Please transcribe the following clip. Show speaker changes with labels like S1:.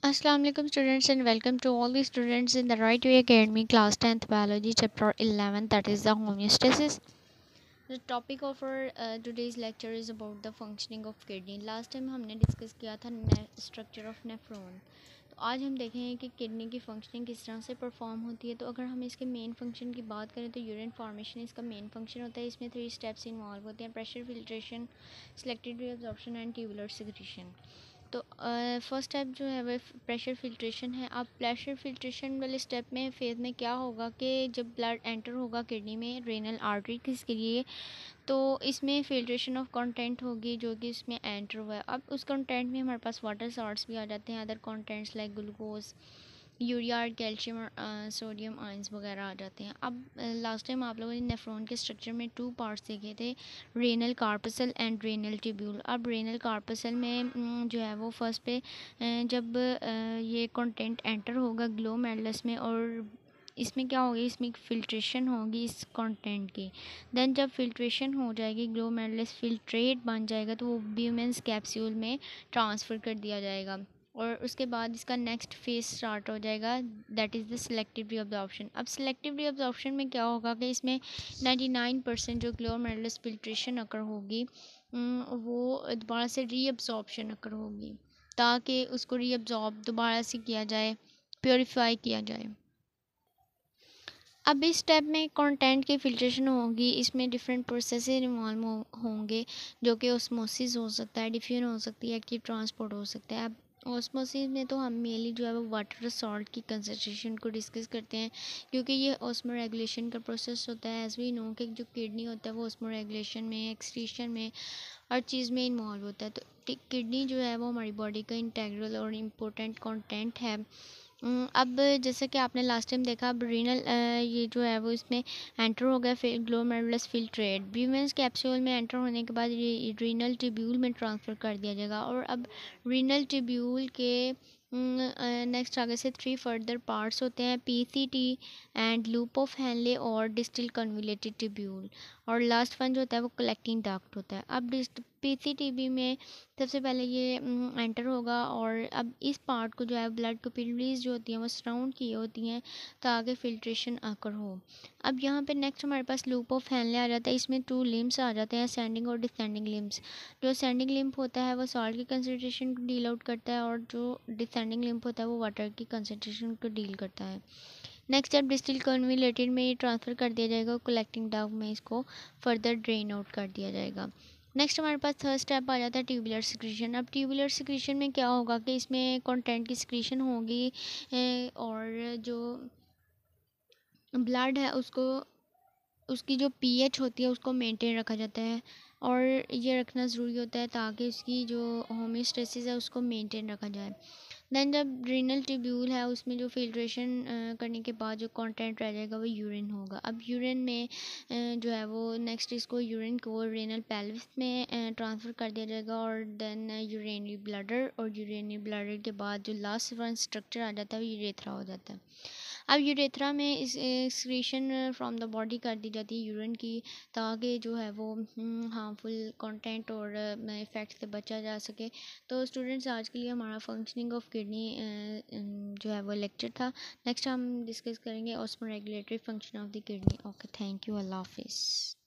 S1: Assalamu alaikum students and welcome to all the students in the Right Way Academy class 10th biology chapter 11, that is the homeostasis. The topic of our today's lecture is about the functioning of kidney. Last time हमने discuss किया था structure of nephron. तो आज हम देखेंगे कि kidney की functioning किस तरह से परफॉर्म होती है। तो अगर हम इसके मेन फंक्शन की बात करें तो यूरिन फॉर्मेशन इसका मेन फंक्शन होता है। इसमें 3 स्टेप्स इन्वॉल्व होते हैं: pressure filtration, selective reabsorption and tubular secretion. तो फर्स्ट स्टेप जो है वो प्रेशर फिल्ट्रेशन है। अब प्रेशर फिल्ट्रेशन वाले स्टेप में फेज में क्या होगा कि जब ब्लड एंटर होगा किडनी में रेनल आर्टरी के लिए, तो इसमें फिल्ट्रेशन ऑफ कंटेंट होगी जो कि इसमें एंटर हुआ है। अब उस कंटेंट में हमारे पास वाटर सॉल्ट्स भी आ जाते हैं, other contents like glucose, urea, calcium और सोडियम आयंस वगैरह आ जाते हैं। अब लास्ट टाइम आप लोगों ने नेफ्रॉन के स्ट्रक्चर में 2 पार्ट्स देखे थे, renal corpuscle and renal tubule. अब रेनल कार्पसल में जो है वो फर्स्ट पे जब ये कंटेंट एंटर होगा ग्लोमेरुलस में, और इसमें क्या होगी, इसमें फिल्ट्रेशन होगी इस कंटेंट की। देन जब फिल्ट्रेशन हो जाएगी, ग्लोमेरुलस फिल्ट्रेट बन जाएगा, तो वो ब्यूमेंस कैप्सूल में ट्रांसफ़र कर दिया जाएगा और उसके बाद इसका नेक्स्ट फेज स्टार्ट हो जाएगा, that is the selective reabsorption. अब सिलेक्टिव रीअब्जॉर्प्शन में क्या होगा कि इसमें 99% जो ग्लोमेरुलस फिल्ट्रेशन अकर होगी वो दोबारा से रीअब्जॉर्प्शन अकर होगी, ताकि उसको रीअब्जॉर्ब दोबारा से किया जाए, प्योरीफाई किया जाए। अब इस स्टेप में कंटेंट की फिल्ट्रेशन होगी, इसमें डिफरेंट प्रोसेस इन्वॉल्व होंगे, जो कि ऑस्मोसिस हो सकता है, डिफ्यूजन हो सकती है, एक्टिव ट्रांसपोर्ट हो सकता है। अब ऑस्मोसिस में तो हम मेनली जो है वो वाटर सॉल्ट की कंसंट्रेशन को डिस्कस करते हैं, क्योंकि ये ऑस्मो रेगुलेशन का प्रोसेस होता है। एज वी नो कि जो किडनी होता है वो ऑस्मो रेगुलेशन में, एक्सक्रीशन में, हर चीज़ में इन्वॉल्व होता है। तो किडनी जो है वो हमारी बॉडी का इंटेग्रल और इम्पोर्टेंट कंटेंट है। अब जैसे कि आपने लास्ट टाइम देखा, अब रीनल ये जो है वो इसमें एंटर हो गया, फिर ग्लोमेरुलस फिल्ट्रेट ब्यूमेंस कैप्सूल में एंटर होने के बाद ये रीनल ट्यूब्यूल में ट्रांसफ़र कर दिया जाएगा। और अब रीनल ट्यूब्यूल के नेक्स्ट आगे से 3 फर्दर पार्ट्स होते हैं: PCT and loop of Henle और डिस्टल कन्वोल्यूटेड ट्यूब्यूल, और लास्ट वन जो होता है वो कलेक्टिंग डक्ट होता है। अब पीसीटीबी में सबसे पहले ये एंटर होगा, और अब इस पार्ट को जो है ब्लड कैपिलरीज जो होती हैं वो सराउंड की होती हैं ताकि फिल्ट्रेशन आकर हो। अब यहाँ पे नेक्स्ट हमारे पास लूप ऑफ हेनले आ जाता है। इसमें 2 लिम्स आ जाते हैं, असेंडिंग और डिसेंडिंग लिम्स। जो असेंडिंग लिम्फ होता है वो सॉल्ट की कंसनट्रेशन को डील आउट करता है, और जो डिसेंडिंग लिम्फ होता है वो वाटर की कंसनट्रेशन को डील करता है। नेक्स्ट जब डिस्टिल कन्वोल्यूटेड में ये ट्रांसफ़र कर दिया जाएगा, कलेक्टिंग डक्ट में इसको फर्दर ड्रेन आउट कर दिया जाएगा। नेक्स्ट हमारे पास थर्ड स्टेप आ जाता है ट्यूबुलर सिक्रीशन। अब ट्यूबुलर सिक्रीशन में क्या होगा कि इसमें कंटेंट की सिक्रीशन होगी, और जो ब्लड है उसको, उसकी जो पीएच होती है उसको मेंटेन रखा जाता है, और ये रखना ज़रूरी होता है ताकि उसकी जो होमियोस्टेसिस है उसको मेंटेन रखा जाए। देन जब रीनल ट्यूब्यूल है उसमें जो फिल्ट्रेशन करने के बाद जो कंटेंट रह जाएगा वो यूरिन होगा। अब यूरिन में जो है वो नेक्स्ट इसको यूरिन को रेनल पेल्विस में ट्रांसफ़र कर दिया जाएगा, और देन यूरेनरी ब्लैडर, और यूरेनरी ब्लैडर के बाद जो लास्ट वन स्ट्रक्चर आ जाता है वो यूरेथ्रा हो जाता है। अब यूरेथ्रा में इस एक्सक्रीशन फ्रॉम द बॉडी कर दी जाती है यूरिन की, ताकि जो है वो हार्मफुल कंटेंट और इफ़ेक्ट से बचा जा सके। तो स्टूडेंट्स आज के लिए हमारा फंक्शनिंग ऑफ किडनी जो है वो लेक्चर था। नेक्स्ट हम डिस्कस करेंगे osmoregulatory function of the kidney. Okay, thank you, अल्लाह हाफिज़।